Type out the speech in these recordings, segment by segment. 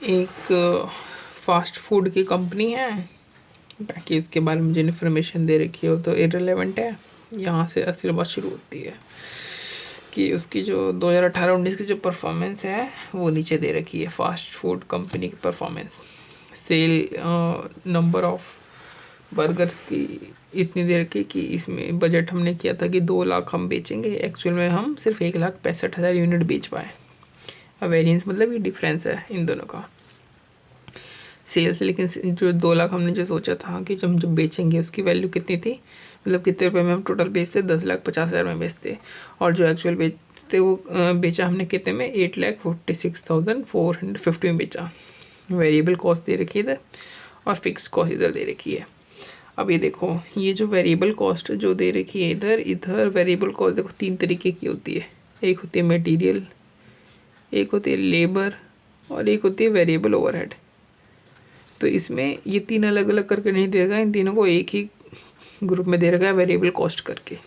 एक fast food की company है, ताकि उसके बारे में जो इन्फॉर्मेशन दे रखी हो तो इररिलेवेंट है। यहाँ से असली बात शुरू होती है कि उसकी जो 2018-19 की जो परफॉर्मेंस है वो नीचे दे रखी है। फास्ट फूड कंपनी की performance, sale number of burgers की इतनी देर की कि इसमें बजट हमने किया था कि 2 लाख हम बेचेंगे, एक्चुअल में हम सिर्फ 1,65,000 यूनिट बेच पाए। अब वेरिएंस मतलब ये डिफरेंस है इन दोनों का सेल्स। लेकिन जो 2 लाख हमने जो सोचा था कि जब हम बेचेंगे उसकी वैल्यू कितनी थी, मतलब कितने रुपए में हम टोटल बेचते, 10,50,000 में बेचते। और जो एक्चुअल बेचते वो बेचा हमने कितने में, 8,46,450 में बेचा। वेरिएबल कॉस्ट दे रखी है इधर और फिक्स कॉस्ट इधर दे रखी है। अब ये देखो, ये जो वेरिएबल कॉस्ट जो दे रखी है इधर वेरिएबल कॉस्ट देखो 3 तरीके की होती है। एक होती है मटेरियल, एक होती है लेबर और एक होती है वेरिएबल ओवरहेड। तो इसमें ये 3 अलग अलग करके नहीं देगा, इन तीनों को एक ही ग्रुप में दे रखा है वेरिएबल कॉस्ट करके।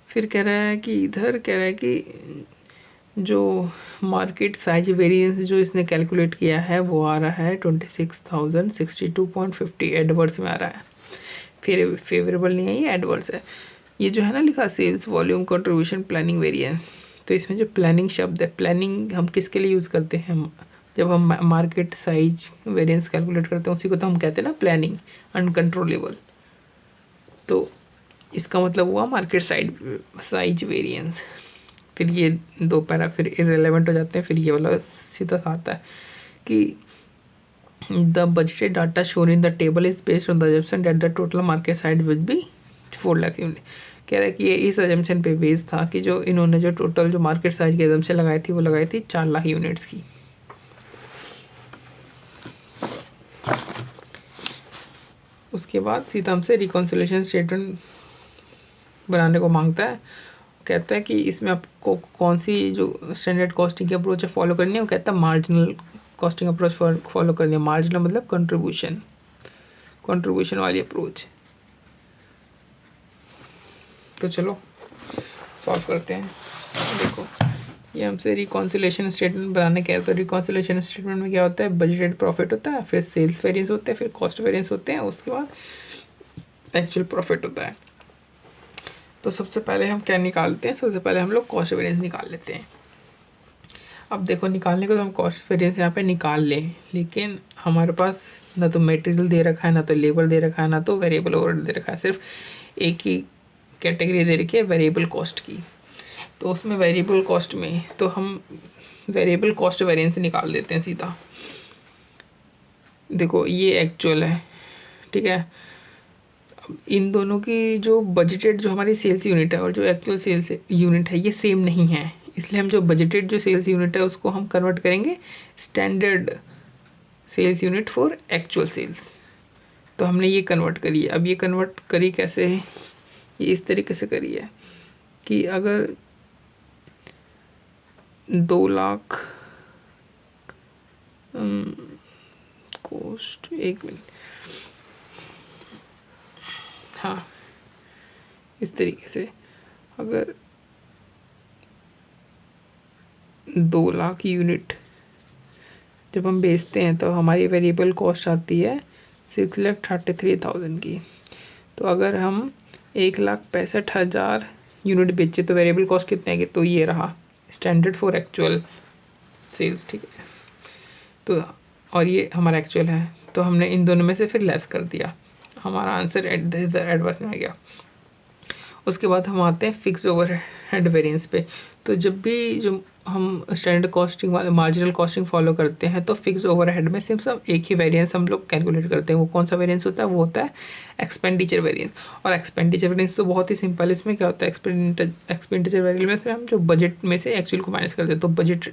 फिर कह रहा है कि इधर कह रहा है कि जो मार्केट साइज वेरिएंस जो इसने कैलकुलेट किया है वो आ रहा है 26,062.50 एडवर्स में आ रहा है। फिर फेवरेबल नहीं है, ये एडवर्स है। ये जो है ना लिखा sales volume contribution planning variance, तो इसमें जो प्लानिंग शब्द है, प्लानिंग हम किसके लिए यूज़ करते हैं, जब हम मार्केट साइज वेरिएंस कैलकुलेट करते हैं उसी को तो हम कहते हैं ना प्लानिंग अनकंट्रोलेबल। तो इसका मतलब हुआ मार्केट साइज वेरिएंस। फिर ये 2 पैरा फिर इररिलेवेंट हो जाते हैं। फिर ये वाला सीधा आता है कि the budgeted data shown in the table is based on the assumption that the total market size will be 4 lakh unit. कह रहा है कि ये इस अजम्पशन पे बेस्ड था कि जो इन्होंने जो टोटल जो मार्केट साइज की अजम्पशन लगाई थी वो लगाई थी 4 लाख यूनिट्स की। उसके बाद सीधा हमसे रिकॉन्सिलेशन स्टेटमेंट बनाने को मांगता है। कहता है कि इसमें आपको कौन सी जो स्टैंडर्ड कॉस्टिंग की अप्रोच है फॉलो करनी है। वो कहता है मार्जिनल कॉस्टिंग अप्रोच फॉलो करनी है। मार्जिनल मतलब कंट्रीब्यूशन वाली अप्रोच। तो चलो सॉल्व करते हैं। देखो ये हमसे रिकॉन्सिलेशन स्टेटमेंट बनाने कह रहे हैं। तो रिकॉन्सिलेशन स्टेटमेंट में क्या होता है, बजटेड प्रॉफिट होता है, फिर सेल्स वेरिएंस होते हैं, फिर कॉस्ट वेरिएंस होते हैं, उसके बाद एक्चुअल प्रॉफिट होता है। तो सबसे पहले हम क्या निकालते हैं, सबसे पहले हम लोग कॉस्ट वेरिएंस निकाल लेते हैं। अब देखो निकालने को तो हम कॉस्ट वेरिएंस यहाँ पे निकाल लें, लेकिन हमारे पास ना तो मटेरियल दे रखा है, ना तो लेबर दे रखा है, ना तो वेरिएबल ओवरहेड दे रखा है। सिर्फ एक ही कैटेगरी दे रखी है वेरिएबल कॉस्ट की। तो उसमें वेरिएबल कॉस्ट में तो हम वेरिएबल कॉस्ट वेरिएंस निकाल देते हैं सीधा। देखो ये एक्चुअल है, ठीक है। इन दोनों की जो बजटेड जो हमारी सेल्स यूनिट है और जो एक्चुअल सेल्स यूनिट है ये सेम नहीं है, इसलिए हम जो बजटेड जो सेल्स यूनिट है उसको हम कन्वर्ट करेंगे standard sales unit for actual sales. तो हमने ये कन्वर्ट करी है। अब ये कन्वर्ट करी कैसे है, ये इस तरीके से करी है कि अगर 2 लाख कॉस्ट, 1 मिनट, हाँ इस तरीके से अगर 2 लाख यूनिट जब हम बेचते हैं तो हमारी वेरिएबल कॉस्ट आती है 6,33,000 की। तो अगर हम 1,65,000 यूनिट बेचे तो वेरिएबल कॉस्ट कितने आएगी, तो ये रहा स्टैंडर्ड फॉर एक्चुअल सेल्स, ठीक है। तो और ये हमारा एक्चुअल है, तो हमने इन दोनों में से फिर लेस कर दिया, हमारा आंसर एडवर्स में आ गया। उसके बाद हम आते हैं फिक्स ओवरहेड वेरिएंस पे। तो जब भी जो हम स्टैंडर्ड कॉस्टिंग वाले मार्जिनल कॉस्टिंग फॉलो करते हैं तो फिक्स ओवरहेड में सिर्फ सब एक ही वेरिएंस हम लोग कैलकुलेट करते हैं। वो कौन सा वेरिएंस होता है, वो होता है एक्सपेंडिचर वेरिएंस। और एक्सपेंडिचर वेरिएंस तो बहुत ही सिंपल है। इसमें क्या होता है, एक्सपेंडिचर वेरिएंस में हम जो बजट में से एक्चुअल को माइनस करते हैं। तो बजट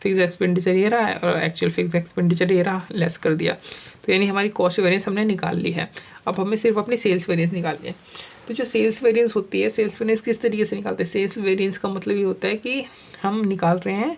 फिक्स एक्सपेंडिचर ये रहा है और एक्चुअल फिक्स एक्सपेंडिचर ये रहा, लेस कर दिया। तो यानी हमारी कॉस्ट वेरिएंस हमने निकाल ली है। अब हमें सिर्फ अपनी सेल्स वेरिएंस निकालनी है। तो जो सेल्स वेरिएंस होती है, सेल्स वेरिएंस किस तरीके से निकालते हैं, सेल्स वेरिएंस का मतलब ये होता है कि हम निकाल रहे हैं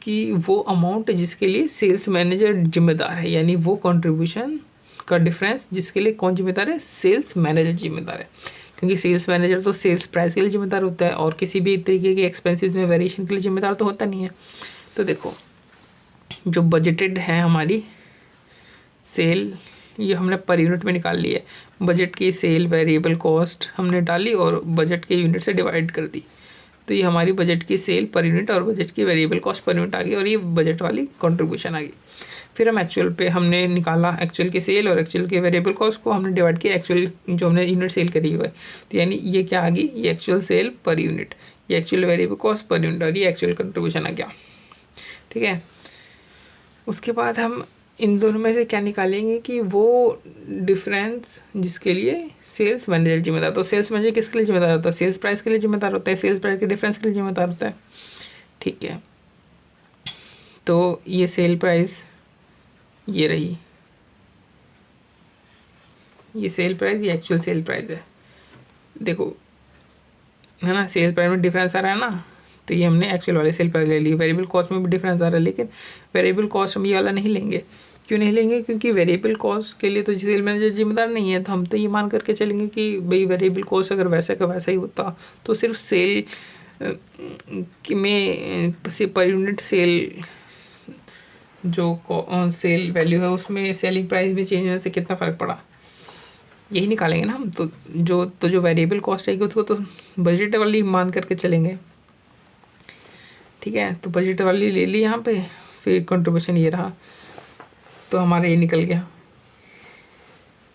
कि वो अमाउंट जिसके लिए सेल्स मैनेजर जिम्मेदार है, यानी वो कंट्रीब्यूशन का डिफरेंस जिसके लिए कौन जिम्मेदार है, सेल्स मैनेजर जिम्मेदार है। क्योंकि सेल्स मैनेजर तो सेल्स प्राइस के लिए जिम्मेदार होता है और किसी भी तरीके के एक्सपेंसेस में वेरिएशन के लिए जिम्मेदार तो होता नहीं है। तो देखो जो बजटेड है हमारी सेल, ये हमने पर यूनिट में निकाल ली है। बजट की सेल वेरिएबल कॉस्ट हमने डाली और बजट के यूनिट से डिवाइड कर दी, तो ये हमारी बजट की सेल पर यूनिट और बजट की वेरिएबल कॉस्ट पर यूनिट आ गई और ये बजट वाली कंट्रीब्यूशन आ गई। फिर हम एक्चुअल पे हमने निकाला एक्चुअल की सेल और एक्चुअल के वेरिएबल कॉस्ट को हमने डिवाइड किया एक्चुअल जो हमने यूनिट सेल करी हुई है, तो यानी ये क्या आ गई, ये एक्चुअल सेल पर यूनिट, ये actual variable cost per unit और ये एक्चुअल कंट्रीब्यूशन आ गया। ठीक है, उसके बाद हम इन दोनों में से क्या निकालेंगे कि वो डिफरेंस जिसके लिए सेल्स मैनेजर जिम्मेदार, तो सेल्स मैनेजर किसके लिए जिम्मेदार होता है, सेल्स प्राइस के लिए जिम्मेदार होता है, सेल्स प्राइस के डिफरेंस के लिए जिम्मेदार होता है। ठीक है, तो ये सेल प्राइस ये रही, ये सेल प्राइस, ये एक्चुअल सेल प्राइस है। देखो है ना, सेल प्राइस में डिफरेंस आ रहा है ना, तो ये हमने एक्चुअल वाले सेल प्राइस ले ली। वेरिएबल कॉस्ट में भी डिफरेंस आ रहा है, लेकिन वेरिएबल कॉस्ट हम ये वाला नहीं लेंगे। क्यों नहीं लेंगे, क्योंकि वेरिएबल कॉस्ट के लिए तो सेल मैनेजर जिम्मेदार नहीं है, तो हम तो ये मान करके चलेंगे कि भाई वेरिएबल कॉस्ट अगर वैसा का वैसा ही होता तो सिर्फ सेल में पर यूनिट सेल जो सेल वैल्यू है उसमें सेलिंग प्राइस में चेंज होने से कितना फ़र्क पड़ा, यही निकालेंगे ना हम। तो जो वेरिएबल कॉस्ट आएगी उसको तो बजट वाली मान करके चलेंगे। ठीक है, तो बजट वाली ले ली यहाँ पे, फिर कंट्रीब्यूशन ये रहा, तो हमारा ये निकल गया।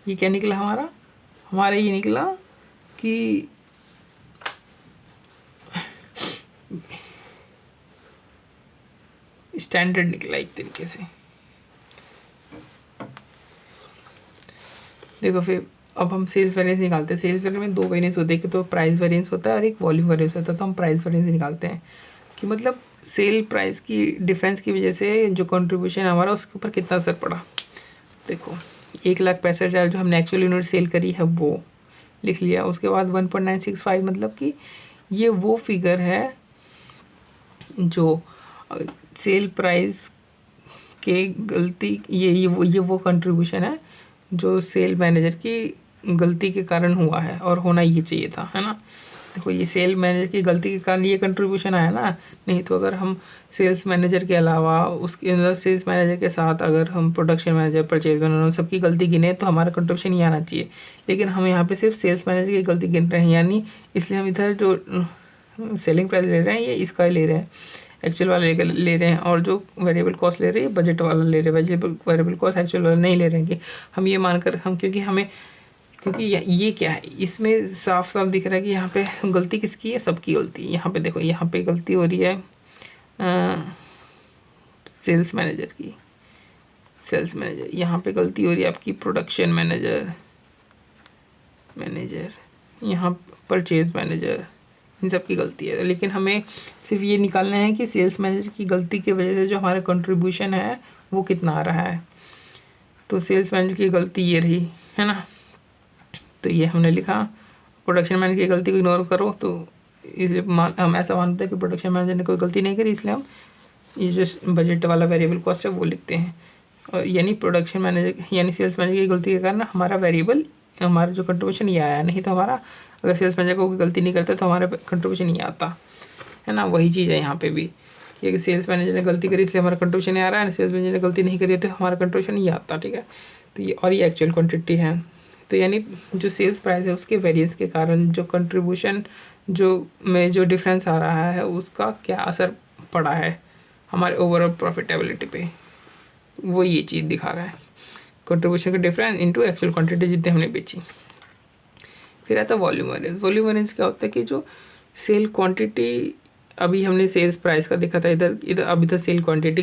ये क्या निकला हमारा ये निकला कि स्टैंडर्ड निकला एक तरीके से। देखो फिर अब हम सेल्स वेरिएंस निकालते हैं। सेल्स वेरिएंस में दो वेरिएंस होते हैं, तो प्राइस वेरिएंस होता है और एक वॉल्यूम वेरिएंस होता है। तो हम प्राइस वेरिएंस निकालते हैं कि मतलब सेल प्राइस की डिफरेंस की वजह से जो कंट्रीब्यूशन हमारा उसके ऊपर कितना असर पड़ा। देखो 1,65,000 जो हमने एक्चुअल यूनिट सेल करी है वो लिख लिया। उसके बाद 1.965 मतलब कि ये वो फिगर है जो सेल प्राइस के गलती, ये वो कंट्रीब्यूशन है जो सेल मैनेजर की गलती के कारण हुआ है और होना ये चाहिए था, है ना। देखो ये सेल मैनेजर की गलती के कारण ये कंट्रीब्यूशन आया ना, नहीं तो अगर हम सेल्स मैनेजर के अलावा उसके अंदर सेल्स मैनेजर के साथ अगर हम प्रोडक्शन मैनेजर, परचेज मैनेजर सबकी गलती गिने तो हमारा कंट्रीब्यूशन ये आना चाहिए। लेकिन हम यहाँ पे सिर्फ सेल्स मैनेजर की गलती गिन रहे हैं, यानी इसलिए हम इधर जो सेलिंग प्राइस ले रहे हैं ये इसका ले रहे हैं, एक्चुअल वाला ले रहे हैं, और जो वेरिएबल कॉस्ट ले रहे हैं बजट वाला ले रहे हैं। वेरिएबल कॉस्ट एक्चुअल वाला नहीं ले रहे हैं कि हम ये मानकर हम, क्योंकि ये क्या है, इसमें साफ साफ दिख रहा है कि यहाँ पे गलती किसकी है, सबकी गलती। यहाँ पे देखो, यहाँ पे गलती हो रही है सेल्स मैनेजर की, यहाँ पे गलती हो रही है आपकी प्रोडक्शन मैनेजर, यहाँ परचेज मैनेजर, इन सब की गलती है। लेकिन हमें सिर्फ ये निकालना है कि सेल्स मैनेजर की गलती की वजह से जो हमारा कंट्रीब्यूशन है वो कितना आ रहा है। तो सेल्स मैनेजर की गलती ये रही, है ना, तो ये हमने लिखा। प्रोडक्शन मैनेजर की गलती को इग्नोर करो, तो इसलिए हम ऐसा मानते हैं कि प्रोडक्शन मैनेजर ने कोई गलती नहीं करी, इसलिए हम ये जो बजट वाला वेरिएबल कॉस्ट है वो लिखते हैं। और यानी प्रोडक्शन मैनेजर यानी सेल्स मैनेजर की गलती के कारण हमारा जो कंट्रीब्यूशन ये आया, नहीं तो हमारा अगर सेल्स मैनेजर को कोई गलती नहीं करता तो हमारा कंट्रीब्यूशन नहीं आता, है ना। वही चीज़ है यहाँ पे भी, ये कि सेल्स मैनेजर ने गलती करी इसलिए हमारा कंट्रीब्यूशन नहीं आ रहा है, सेल्स मैनेजर ने गलती नहीं करी तो हमारा कंट्रीब्यूशन नहीं आता। ठीक है, तो ये एक्चुअल क्वांटिटी है। तो यानी जो सेल्स प्राइस है उसके वेरिएंस के कारण जो कंट्रीब्यूशन जो डिफरेंस आ रहा है उसका क्या असर पड़ा है हमारे ओवरऑल प्रॉफिटेबिलिटी पे, वो ये चीज़ दिखा रहा है, कंट्रीब्यूशन का डिफरेंस इनटू एक्चुअल क्वांटिटी जितने हमने बेची। फिर आता है वॉल्यूम वेरिएंस। वॉल्यूम वेरिएंस क्या होता है कि जो सेल क्वांटिटी, अभी हमने सेल्स प्राइस का देखा था, इधर सेल क्वांटिटी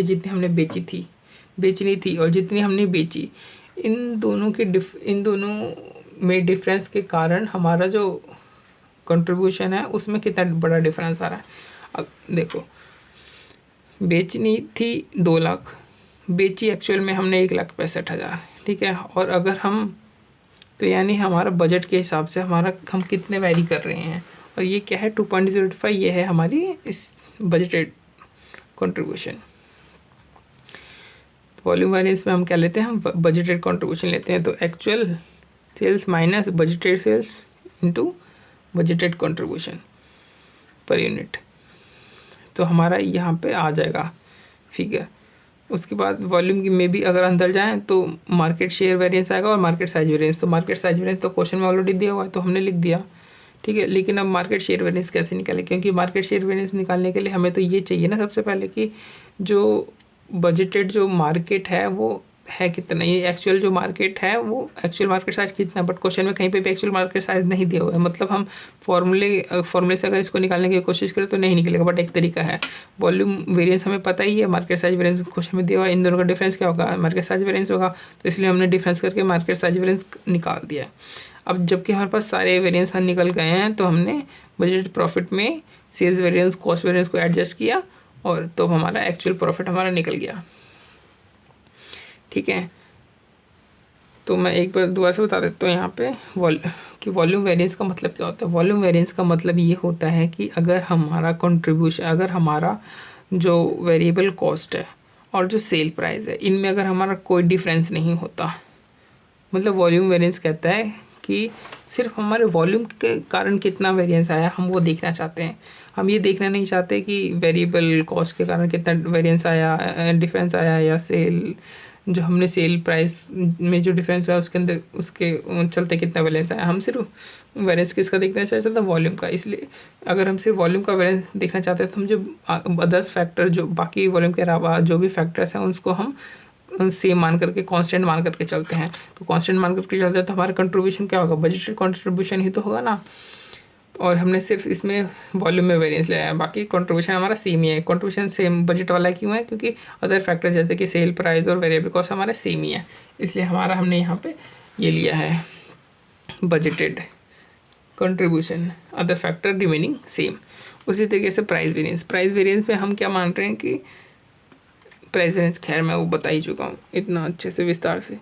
जितनी हमने बेचनी थी और जितनी हमने बेची, इन दोनों में डिफरेंस के कारण हमारा जो कंट्रीब्यूशन है उसमें कितना बड़ा डिफरेंस आ रहा है। अब देखो, बेचनी थी 2 लाख, बेची एक्चुअल में हमने 1,65,000, ठीक है। और अगर हम तो यानी हमारा बजट के हिसाब से हम कितने वैरी कर रहे हैं, और ये क्या है 2.05, ये है हमारी इस बजटेड कंट्रीब्यूशन। वॉल्यूम वेरिएंस में हम क्या लेते हैं, हम बजटेड कंट्रीब्यूशन लेते हैं। तो actual sales minus budgeted sales into budgeted contribution per unit. तो हमारा यहाँ पे आ जाएगा फिगर। उसके बाद वॉल्यूम की में भी अगर अंदर जाएँ तो मार्केट शेयर वेरिएंस आएगा और मार्केट साइज वेरिएंस। तो मार्केट साइज वेरिएंस तो क्वेश्चन में ऑलरेडी दिया हुआ है तो हमने लिख दिया, ठीक है। लेकिन अब मार्केट शेयर वेरिएंस कैसे निकालें, क्योंकि मार्केट शेयर वेरिएंस निकालने के लिए हमें तो ये चाहिए ना सबसे पहले कि जो बजटेड जो मार्केट है वो है कितना, ये एक्चुअल जो मार्केट है वो एक्चुअल मार्केट साइज कितना। बट क्वेश्चन में कहीं पे भी एक्चुअल मार्केट साइज नहीं दिया हुआ है, मतलब हम फॉर्मूले से अगर इसको निकालने की कोशिश करें तो नहीं निकलेगा। बट एक तरीका है, वॉल्यूम वेरिएंस हमें पता ही है, मार्केट साइज वेरिएंस क्वेश्चन में दिया हुआ है, इन दोनों का डिफरेंस क्या होगा, मार्केट साइज वेरिएंस होगा। तो इसलिए हमने डिफरेंस करके मार्केट साइज वेरिएंस निकाल दिया। अब जबकि हमारे पास सारे वेरिएंस निकल गए हैं तो हमने बजट प्रॉफिट में सेल्स वेरिएंस कॉस्ट वेरिएंस को एडजस्ट किया और तो हमारा एक्चुअल प्रॉफिट हमारा निकल गया, ठीक है। तो मैं एक बार दोबारा से बता देता हूँ यहाँ पे वॉल्यूम वेरिएंस का मतलब क्या होता है। वॉल्यूम वेरिएंस का मतलब ये होता है कि अगर हमारा कंट्रीब्यूशन, अगर हमारा जो वेरिएबल कॉस्ट है और जो सेल प्राइस है इनमें अगर हमारा कोई डिफरेंस नहीं होता, मतलब वॉल्यूम वेरिएंस कहता है कि सिर्फ हमारे वॉल्यूम के कारण कितना वेरिएंस आया हम वो देखना चाहते हैं। हम ये देखना नहीं चाहते कि वेरिएबल कॉस्ट के कारण कितना वेरिएंस आया, डिफरेंस आया, या सेल जो हमने सेल प्राइस में जो डिफरेंस हुआ उसके अंदर उसके चलते कितना बैलेंस आया। हम सिर्फ वेरिएंस किसका देखना चाहते थे, वॉल्यूम का। इसलिए अगर हम सिर्फ वॉल्यूम का वेरिएंस देखना चाहते हैं तो हम जो अदर्स फैक्टर जो बाकी वॉल्यूम के अलावा जो भी फैक्टर्स हैं उसको हम सेम मान करके कांस्टेंट मान करके चलते हैं। तो कांस्टेंट मान करके चलते हैं तो हमारा कंट्रीब्यूशन क्या होगा, बजटेड कंट्रीब्यूशन ही तो होगा ना। और हमने सिर्फ इसमें वॉल्यूम में वेरिएंस लिया है, बाकी कंट्रीब्यूशन हमारा सेम ही है। कंट्रीब्यूशन सेम बजट वाला क्यों है, क्योंकि अदर फैक्टर्स जैसे कि सेल प्राइस और वेरिएबल कॉस्ट हमारा सेम ही है, इसलिए हमारा हमने यहाँ पे ये लिया है budgeted contribution, other factor remaining same. उसी तरीके से प्राइस वेरिएंस में हम क्या मान रहे हैं कि प्राइस वेरिएंस, खैर मैं वो बता ही चुका हूँ इतना अच्छे से विस्तार से।